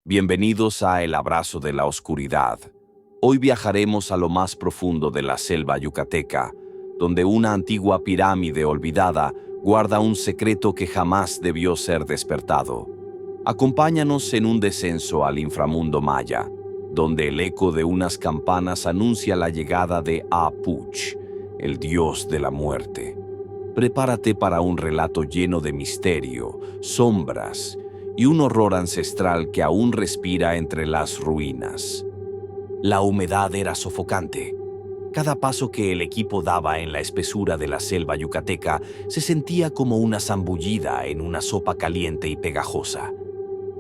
Bienvenidos a El Abrazo de la Oscuridad. Hoy viajaremos a lo más profundo de la selva yucateca, donde una antigua pirámide olvidada guarda un secreto que jamás debió ser despertado. Acompáñanos en un descenso al inframundo maya, donde el eco de unas campanas anuncia la llegada de Apuch, el dios de la muerte. Prepárate para un relato lleno de misterio, sombras y un horror ancestral que aún respira entre las ruinas. La humedad era sofocante. Cada paso que el equipo daba en la espesura de la selva yucateca se sentía como una zambullida en una sopa caliente y pegajosa.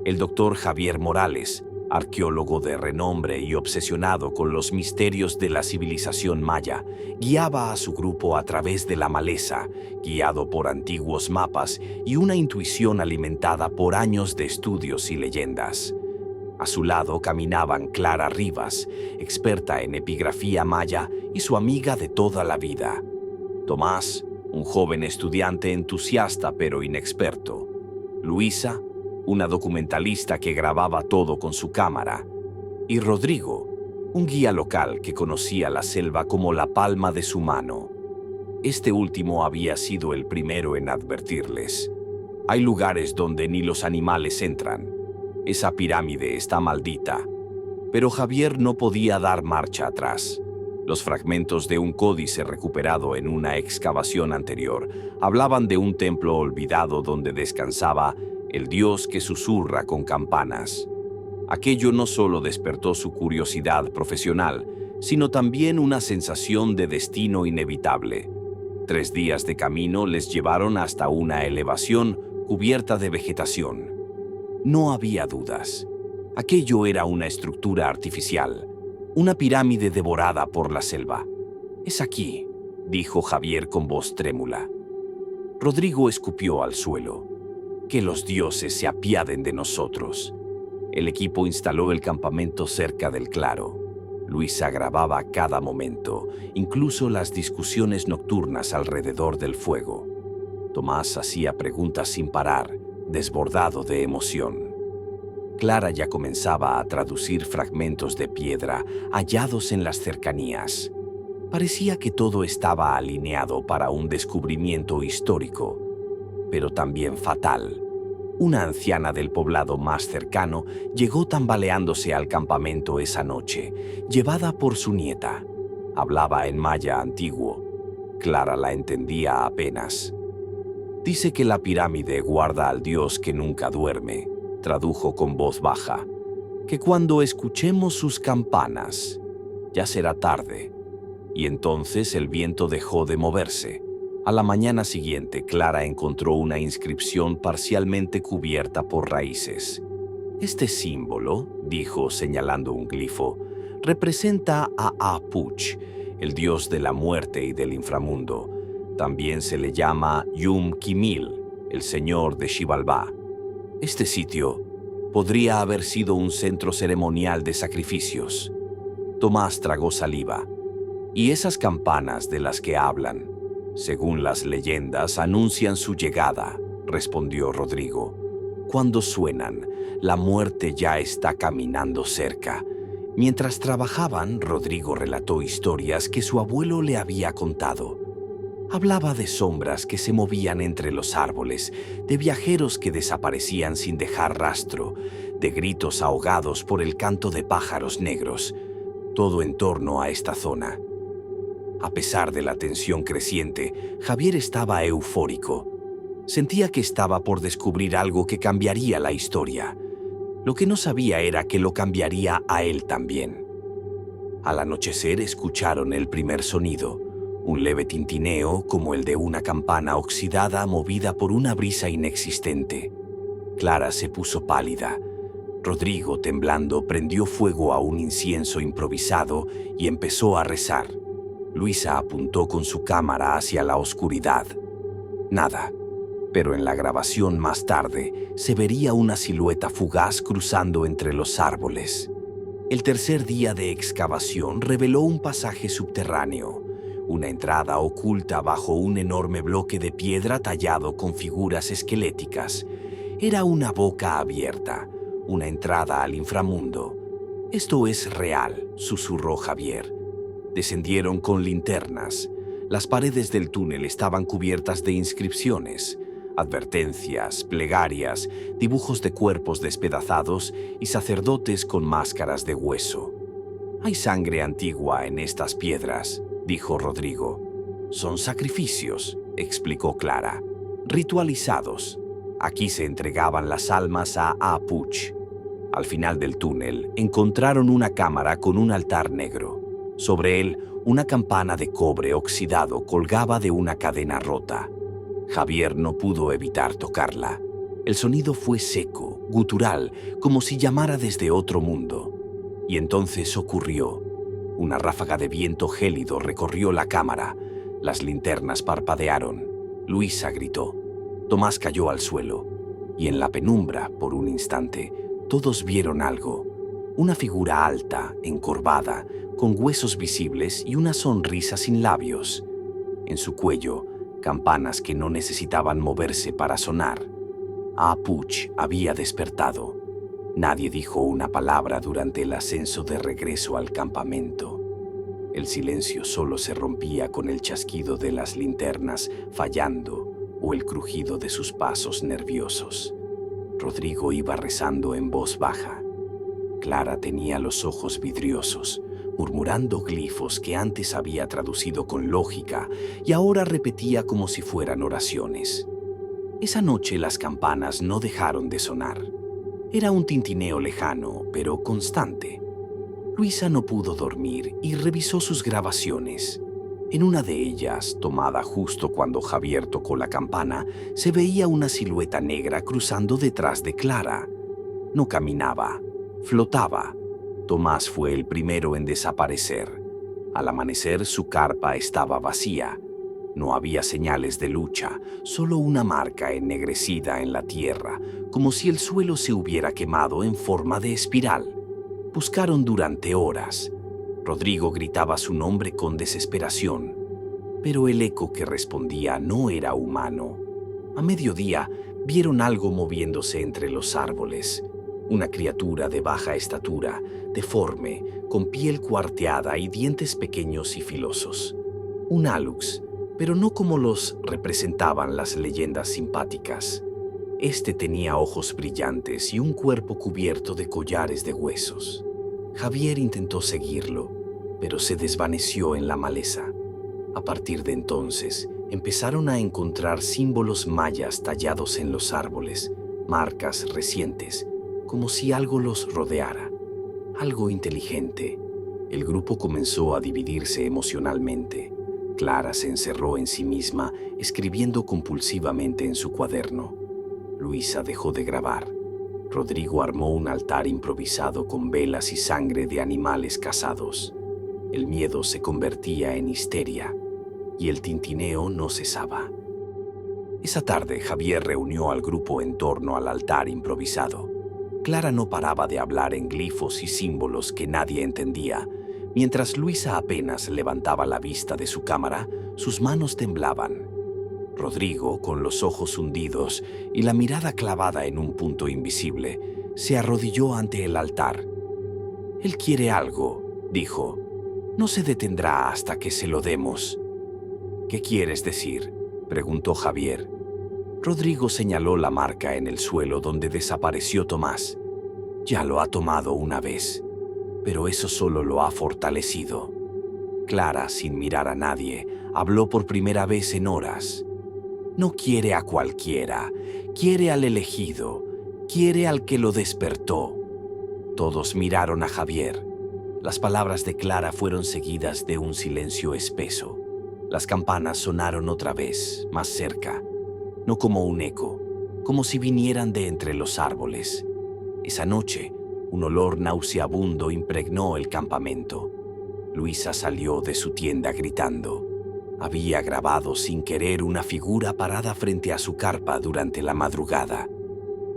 El doctor Javier Morales, arqueólogo de renombre y obsesionado con los misterios de la civilización maya, guiaba a su grupo a través de la maleza, guiado por antiguos mapas y una intuición alimentada por años de estudios y leyendas. A su lado caminaban Clara Rivas, experta en epigrafía maya y su amiga de toda la vida. Tomás, un joven estudiante entusiasta pero inexperto. Luisa, una documentalista que grababa todo con su cámara. Y Rodrigo, un guía local que conocía la selva como la palma de su mano. Este último había sido el primero en advertirles. Hay lugares donde ni los animales entran. Esa pirámide está maldita. Pero Javier no podía dar marcha atrás. Los fragmentos de un códice recuperado en una excavación anterior hablaban de un templo olvidado donde descansaba el dios que susurra con campanas. Aquello no solo despertó su curiosidad profesional, sino también una sensación de destino inevitable. 3 días de camino les llevaron hasta una elevación cubierta de vegetación. No había dudas. Aquello era una estructura artificial, una pirámide devorada por la selva. «Es aquí», dijo Javier con voz trémula. Rodrigo escupió al suelo. «Que los dioses se apiaden de nosotros». El equipo instaló el campamento cerca del claro. Luisa grababa cada momento, incluso las discusiones nocturnas alrededor del fuego. Tomás hacía preguntas sin parar, desbordado de emoción. Clara ya comenzaba a traducir fragmentos de piedra hallados en las cercanías. Parecía que todo estaba alineado para un descubrimiento histórico, pero también fatal. Una anciana del poblado más cercano llegó tambaleándose al campamento esa noche, llevada por su nieta. Hablaba en maya antiguo. Clara la entendía apenas. «Dice que la pirámide guarda al dios que nunca duerme», tradujo con voz baja, «que cuando escuchemos sus campanas, ya será tarde». Y entonces el viento dejó de moverse. A la mañana siguiente, Clara encontró una inscripción parcialmente cubierta por raíces. «Este símbolo», dijo señalando un glifo, «representa a Apuch, el dios de la muerte y del inframundo. También se le llama Yum Kimil, el señor de Xibalbá. Este sitio podría haber sido un centro ceremonial de sacrificios». Tomás tragó saliva. «Y esas campanas de las que hablan, según las leyendas, anuncian su llegada», respondió Rodrigo. «Cuando suenan, la muerte ya está caminando cerca». Mientras trabajaban, Rodrigo relató historias que su abuelo le había contado. Hablaba de sombras que se movían entre los árboles, de viajeros que desaparecían sin dejar rastro, de gritos ahogados por el canto de pájaros negros. Todo en torno a esta zona. A pesar de la tensión creciente, Javier estaba eufórico. Sentía que estaba por descubrir algo que cambiaría la historia. Lo que no sabía era que lo cambiaría a él también. Al anochecer escucharon el primer sonido, un leve tintineo como el de una campana oxidada movida por una brisa inexistente. Clara se puso pálida. Rodrigo, temblando, prendió fuego a un incienso improvisado y empezó a rezar. Luisa apuntó con su cámara hacia la oscuridad. Nada, pero en la grabación más tarde se vería una silueta fugaz cruzando entre los árboles. El tercer día de excavación reveló un pasaje subterráneo, una entrada oculta bajo un enorme bloque de piedra tallado con figuras esqueléticas. Era una boca abierta, una entrada al inframundo. «Esto es real», susurró Javier. Descendieron con linternas. Las paredes del túnel estaban cubiertas de inscripciones, advertencias, plegarias, dibujos de cuerpos despedazados y sacerdotes con máscaras de hueso. «Hay sangre antigua en estas piedras», dijo Rodrigo. «Son sacrificios», explicó Clara, «ritualizados. Aquí se entregaban las almas a Apuch». Al final del túnel encontraron una cámara con un altar negro. Sobre él, una campana de cobre oxidado colgaba de una cadena rota. Javier no pudo evitar tocarla. El sonido fue seco, gutural, como si llamara desde otro mundo. Y entonces ocurrió. Una ráfaga de viento gélido recorrió la cámara. Las linternas parpadearon. Luisa gritó. Tomás cayó al suelo. Y en la penumbra, por un instante, todos vieron algo. Una figura alta, encorvada, con huesos visibles y una sonrisa sin labios. En su cuello, campanas que no necesitaban moverse para sonar. Apuch había despertado. Nadie dijo una palabra durante el ascenso de regreso al campamento. El silencio solo se rompía con el chasquido de las linternas fallando o el crujido de sus pasos nerviosos. Rodrigo iba rezando en voz baja. Clara tenía los ojos vidriosos, murmurando glifos que antes había traducido con lógica y ahora repetía como si fueran oraciones. Esa noche las campanas no dejaron de sonar. Era un tintineo lejano, pero constante. Luisa no pudo dormir y revisó sus grabaciones. En una de ellas, tomada justo cuando Javier tocó la campana, se veía una silueta negra cruzando detrás de Clara. No caminaba, flotaba. Tomás fue el primero en desaparecer. Al amanecer, su carpa estaba vacía. No había señales de lucha, solo una marca ennegrecida en la tierra, como si el suelo se hubiera quemado en forma de espiral. Buscaron durante horas. Rodrigo gritaba su nombre con desesperación, pero el eco que respondía no era humano. A mediodía, vieron algo moviéndose entre los árboles. Una criatura de baja estatura, deforme, con piel cuarteada y dientes pequeños y filosos. Un alux, pero no como los representaban las leyendas simpáticas. Este tenía ojos brillantes y un cuerpo cubierto de collares de huesos. Javier intentó seguirlo, pero se desvaneció en la maleza. A partir de entonces, empezaron a encontrar símbolos mayas tallados en los árboles, marcas recientes, como si algo los rodeara. Algo inteligente. El grupo comenzó a dividirse emocionalmente. Clara se encerró en sí misma, escribiendo compulsivamente en su cuaderno. Luisa dejó de grabar. Rodrigo armó un altar improvisado con velas y sangre de animales cazados. El miedo se convertía en histeria y el tintineo no cesaba. Esa tarde, Javier reunió al grupo en torno al altar improvisado. Clara no paraba de hablar en glifos y símbolos que nadie entendía. Mientras Luisa apenas levantaba la vista de su cámara, sus manos temblaban. Rodrigo, con los ojos hundidos y la mirada clavada en un punto invisible, se arrodilló ante el altar. «Él quiere algo», dijo. «No se detendrá hasta que se lo demos». «¿Qué quieres decir?», preguntó Javier. Rodrigo señaló la marca en el suelo donde desapareció Tomás. «Ya lo ha tomado una vez, pero eso solo lo ha fortalecido». Clara, sin mirar a nadie, habló por primera vez en horas. «No quiere a cualquiera, quiere al elegido, quiere al que lo despertó». Todos miraron a Javier. Las palabras de Clara fueron seguidas de un silencio espeso. Las campanas sonaron otra vez, más cerca, no como un eco, como si vinieran de entre los árboles. Esa noche, un olor nauseabundo impregnó el campamento. Luisa salió de su tienda gritando. Había grabado sin querer una figura parada frente a su carpa durante la madrugada.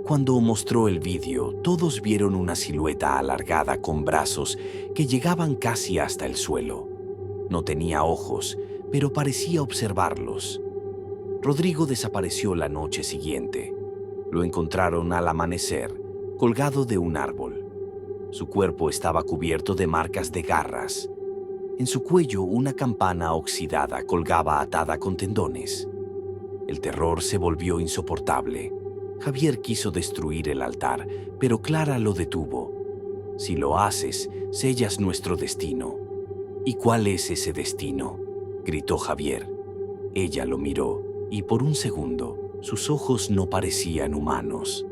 Cuando mostró el vídeo, todos vieron una silueta alargada con brazos que llegaban casi hasta el suelo. No tenía ojos, pero parecía observarlos. Rodrigo desapareció la noche siguiente. Lo encontraron al amanecer, colgado de un árbol. Su cuerpo estaba cubierto de marcas de garras. En su cuello una campana oxidada colgaba atada con tendones. El terror se volvió insoportable. Javier quiso destruir el altar, pero Clara lo detuvo. Si lo haces, sellas nuestro destino. ¿Y cuál es ese destino?, gritó Javier. Ella lo miró y por un segundo sus ojos no parecían humanos.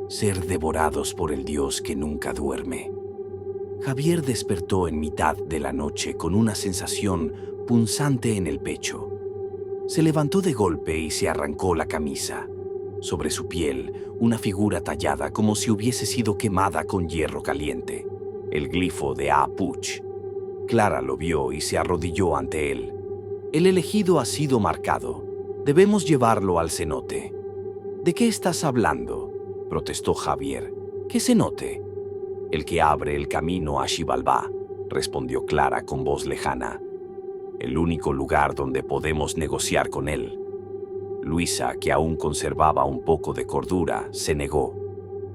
Ser devorados por el Dios que nunca duerme. Javier despertó en mitad de la noche con una sensación punzante en el pecho. Se levantó de golpe y se arrancó la camisa. Sobre su piel, una figura tallada como si hubiese sido quemada con hierro caliente. El glifo de Apuch. Clara lo vio y se arrodilló ante él. El elegido ha sido marcado. Debemos llevarlo al cenote. ¿De qué estás hablando?, protestó Javier. ¿Qué cenote? El que abre el camino a Xibalbá, respondió Clara con voz lejana. El único lugar donde podemos negociar con él. Luisa, que aún conservaba un poco de cordura, se negó.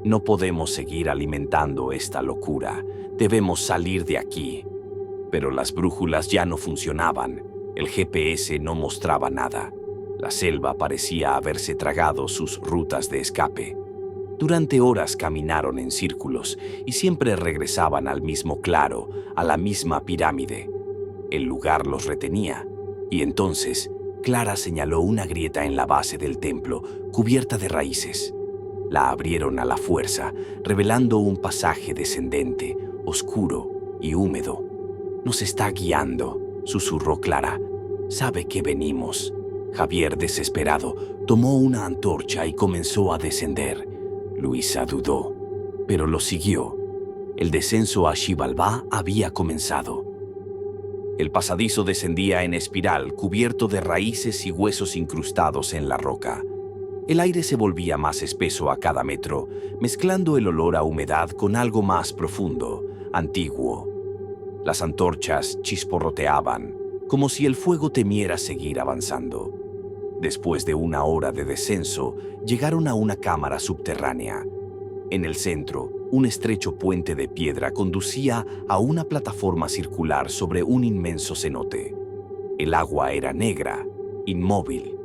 No podemos seguir alimentando esta locura. Debemos salir de aquí. Pero las brújulas ya no funcionaban. El GPS no mostraba nada. La selva parecía haberse tragado sus rutas de escape. Durante horas caminaron en círculos y siempre regresaban al mismo claro, a la misma pirámide. El lugar los retenía, y entonces Clara señaló una grieta en la base del templo, cubierta de raíces. La abrieron a la fuerza, revelando un pasaje descendente, oscuro y húmedo. «Nos está guiando», susurró Clara. «Sabe que venimos». Javier, desesperado, tomó una antorcha y comenzó a descender. Luisa dudó, pero lo siguió. El descenso a Xibalbá había comenzado. El pasadizo descendía en espiral, cubierto de raíces y huesos incrustados en la roca. El aire se volvía más espeso a cada metro, mezclando el olor a humedad con algo más profundo, antiguo. Las antorchas chisporroteaban, como si el fuego temiera seguir avanzando. Después de una hora de descenso, llegaron a una cámara subterránea. En el centro, un estrecho puente de piedra conducía a una plataforma circular sobre un inmenso cenote. El agua era negra, inmóvil.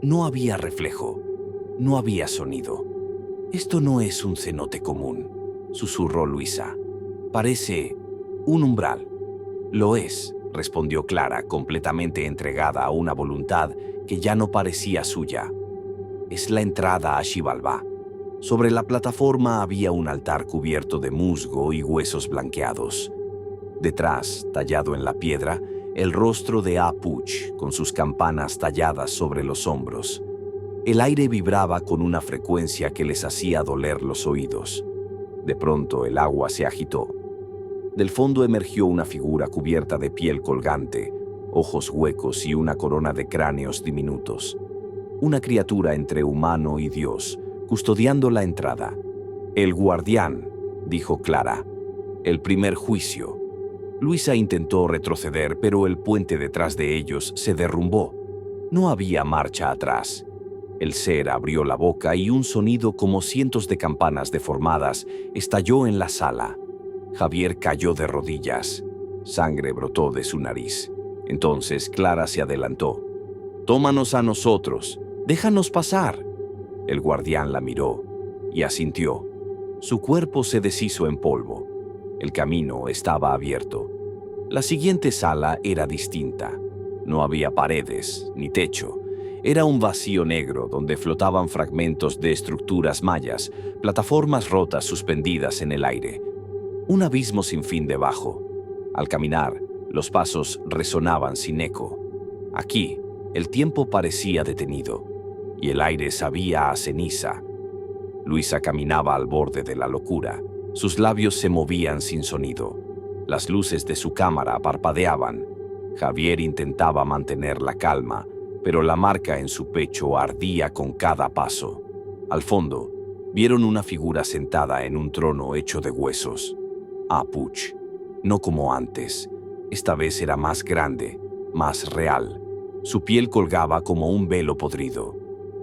No había reflejo, no había sonido. «Esto no es un cenote común», susurró Luisa. «Parece un umbral». «Lo es», respondió Clara, completamente entregada a una voluntad que ya no parecía suya. «Es la entrada a Xibalbá». Sobre la plataforma había un altar cubierto de musgo y huesos blanqueados. Detrás, tallado en la piedra, el rostro de Apuch, con sus campanas talladas sobre los hombros. El aire vibraba con una frecuencia que les hacía doler los oídos. De pronto el agua se agitó. Del fondo emergió una figura cubierta de piel colgante, ojos huecos y una corona de cráneos diminutos. Una criatura entre humano y Dios, custodiando la entrada. «El guardián», dijo Clara. «El primer juicio». Luisa intentó retroceder, pero el puente detrás de ellos se derrumbó. No había marcha atrás. El ser abrió la boca y un sonido como cientos de campanas deformadas estalló en la sala. Javier cayó de rodillas. Sangre brotó de su nariz. Entonces Clara se adelantó. «Tómanos a nosotros. Déjanos pasar». El guardián la miró y asintió. Su cuerpo se deshizo en polvo. El camino estaba abierto. La siguiente sala era distinta. No había paredes ni techo. Era un vacío negro donde flotaban fragmentos de estructuras mayas, plataformas rotas suspendidas en el aire. Un abismo sin fin debajo. Al caminar, los pasos resonaban sin eco. Aquí, el tiempo parecía detenido y el aire sabía a ceniza. Luisa caminaba al borde de la locura. Sus labios se movían sin sonido. Las luces de su cámara parpadeaban. Javier intentaba mantener la calma, pero la marca en su pecho ardía con cada paso. Al fondo, vieron una figura sentada en un trono hecho de huesos. Apuch, no como antes. Esta vez era más grande, más real. Su piel colgaba como un velo podrido.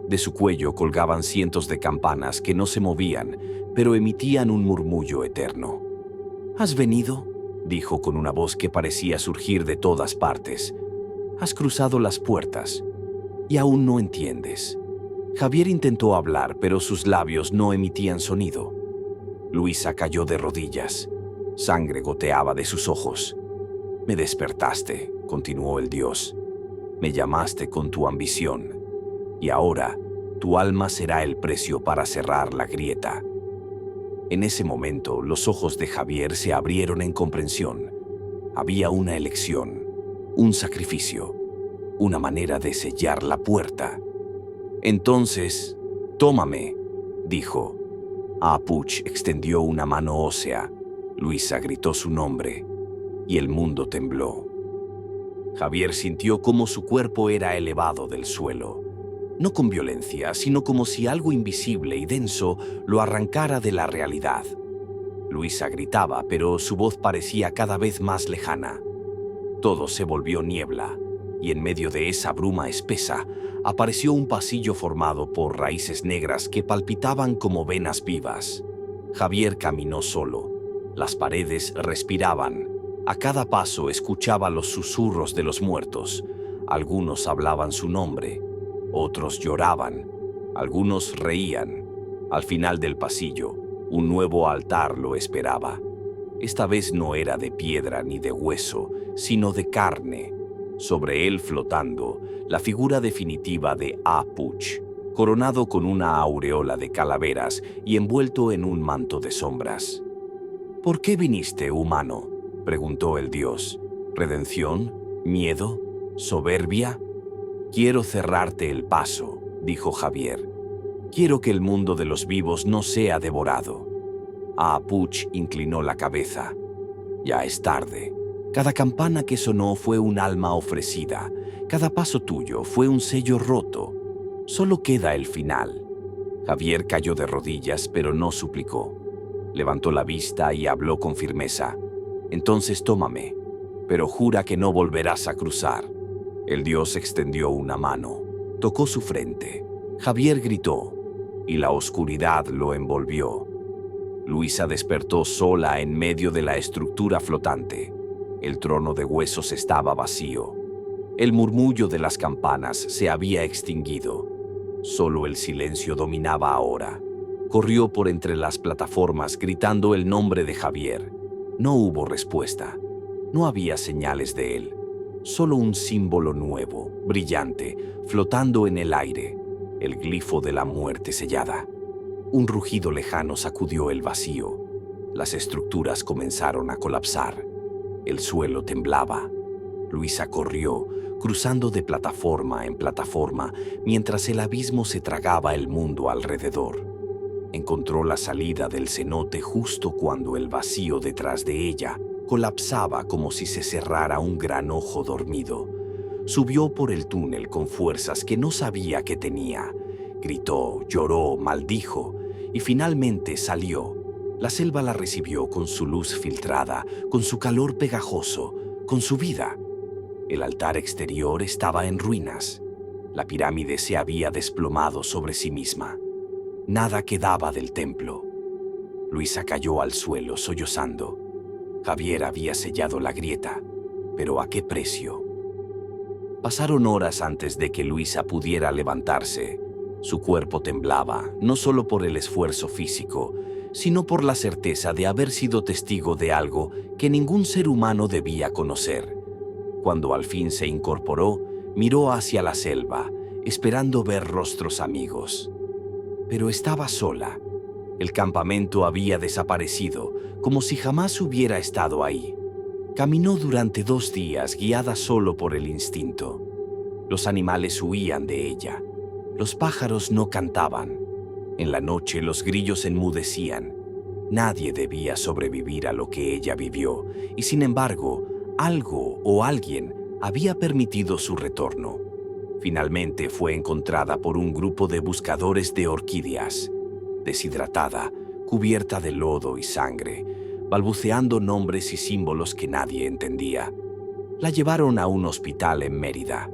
De su cuello colgaban cientos de campanas que no se movían, pero emitían un murmullo eterno. «¿Has venido?», dijo con una voz que parecía surgir de todas partes. «Has cruzado las puertas y aún no entiendes». Javier intentó hablar, pero sus labios no emitían sonido. Luisa cayó de rodillas. Sangre goteaba de sus ojos. «Me despertaste», continuó el dios. «Me llamaste con tu ambición. Y ahora tu alma será el precio para cerrar la grieta». En ese momento, los ojos de Javier se abrieron en comprensión. Había una elección, un sacrificio, una manera de sellar la puerta. «Entonces, tómame», dijo. Apuch extendió una mano ósea. Luisa gritó su nombre y el mundo tembló. Javier sintió cómo su cuerpo era elevado del suelo, no con violencia, sino como si algo invisible y denso lo arrancara de la realidad. Luisa gritaba, pero su voz parecía cada vez más lejana. Todo se volvió niebla, y en medio de esa bruma espesa apareció un pasillo formado por raíces negras que palpitaban como venas vivas. Javier caminó solo. Las paredes respiraban. A cada paso escuchaba los susurros de los muertos. Algunos hablaban su nombre, otros lloraban, algunos reían. Al final del pasillo, un nuevo altar lo esperaba. Esta vez no era de piedra ni de hueso, sino de carne. Sobre él flotando, la figura definitiva de Apuch, coronado con una aureola de calaveras y envuelto en un manto de sombras. «¿Por qué viniste, humano?», preguntó el dios. «¿Redención? ¿Miedo? ¿Soberbia?». «Quiero cerrarte el paso», dijo Javier. «Quiero que el mundo de los vivos no sea devorado». Apuch inclinó la cabeza. «Ya es tarde. Cada campana que sonó fue un alma ofrecida. Cada paso tuyo fue un sello roto. Solo queda el final». Javier cayó de rodillas, pero no suplicó. Levantó la vista y habló con firmeza. «Entonces tómame, pero jura que no volverás a cruzar». El dios extendió una mano. Tocó su frente. Javier gritó, y la oscuridad lo envolvió. Luisa despertó sola en medio de la estructura flotante. El trono de huesos estaba vacío. El murmullo de las campanas se había extinguido. Solo el silencio dominaba ahora. Corrió por entre las plataformas gritando el nombre de Javier. No hubo respuesta. No había señales de él. Solo un símbolo nuevo, brillante, flotando en el aire. El glifo de la muerte sellada. Un rugido lejano sacudió el vacío. Las estructuras comenzaron a colapsar. El suelo temblaba. Luisa corrió, cruzando de plataforma en plataforma, mientras el abismo se tragaba el mundo alrededor. Encontró la salida del cenote justo cuando el vacío detrás de ella colapsaba como si se cerrara un gran ojo dormido. Subió por el túnel con fuerzas que no sabía que tenía. Gritó, lloró, maldijo y finalmente salió. La selva la recibió con su luz filtrada, con su calor pegajoso, con su vida. El altar exterior estaba en ruinas. La pirámide se había desplomado sobre sí misma. Nada quedaba del templo. Luisa cayó al suelo sollozando. Javier había sellado la grieta, pero ¿a qué precio? Pasaron horas antes de que Luisa pudiera levantarse. Su cuerpo temblaba, no solo por el esfuerzo físico, sino por la certeza de haber sido testigo de algo que ningún ser humano debía conocer. Cuando al fin se incorporó, miró hacia la selva, esperando ver rostros amigos. Pero estaba sola. El campamento había desaparecido, como si jamás hubiera estado ahí. Caminó durante 2 días, guiada solo por el instinto. Los animales huían de ella. Los pájaros no cantaban. En la noche los grillos enmudecían. Nadie debía sobrevivir a lo que ella vivió, y sin embargo, algo o alguien había permitido su retorno. Finalmente fue encontrada por un grupo de buscadores de orquídeas. Deshidratada, cubierta de lodo y sangre, balbuceando nombres y símbolos que nadie entendía. La llevaron a un hospital en Mérida.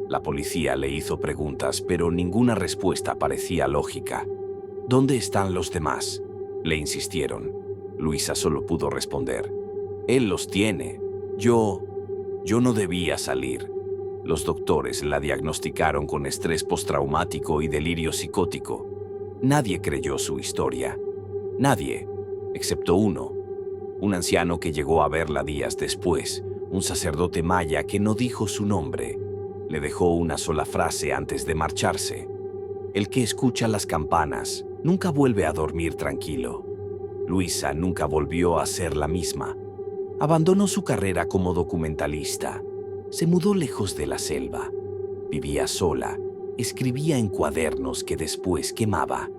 La policía le hizo preguntas, pero ninguna respuesta parecía lógica. ¿Dónde están los demás? Le insistieron. Luisa solo pudo responder: «Él los tiene. Yo no debía salir». Los doctores la diagnosticaron con estrés postraumático y delirio psicótico. Nadie creyó su historia. Nadie, excepto uno. Un anciano que llegó a verla días después, un sacerdote maya que no dijo su nombre. Le dejó una sola frase antes de marcharse: «El que escucha las campanas nunca vuelve a dormir tranquilo». Luisa nunca volvió a ser la misma. Abandonó su carrera como documentalista. Se mudó lejos de la selva. Vivía sola. Escribía en cuadernos que después quemaba.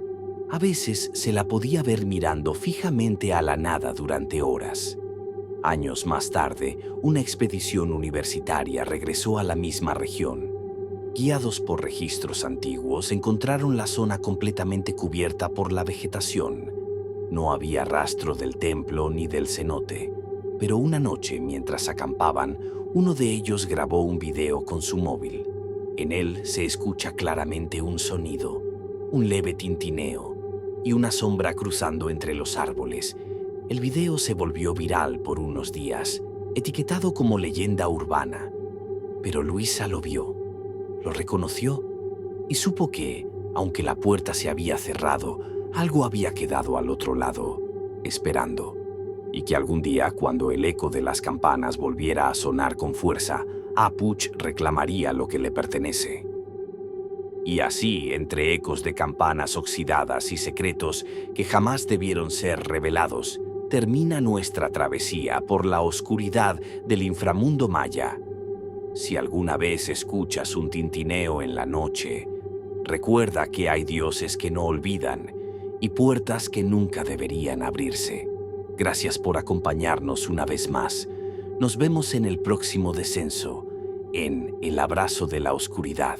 A veces se la podía ver mirando fijamente a la nada durante horas. Años más tarde, una expedición universitaria regresó a la misma región. Guiados por registros antiguos, encontraron la zona completamente cubierta por la vegetación. No había rastro del templo ni del cenote. Pero una noche, mientras acampaban, uno de ellos grabó un video con su móvil. En él se escucha claramente un sonido, un leve tintineo y una sombra cruzando entre los árboles. El video se volvió viral por unos días, etiquetado como leyenda urbana. Pero Luisa lo vio, lo reconoció y supo que, aunque la puerta se había cerrado, algo había quedado al otro lado, esperando. Y que algún día, cuando el eco de las campanas volviera a sonar con fuerza, Apuch reclamaría lo que le pertenece. Y así, entre ecos de campanas oxidadas y secretos que jamás debieron ser revelados, termina nuestra travesía por la oscuridad del inframundo maya. Si alguna vez escuchas un tintineo en la noche, recuerda que hay dioses que no olvidan y puertas que nunca deberían abrirse. Gracias por acompañarnos una vez más. Nos vemos en el próximo descenso, en El Abrazo de la Oscuridad.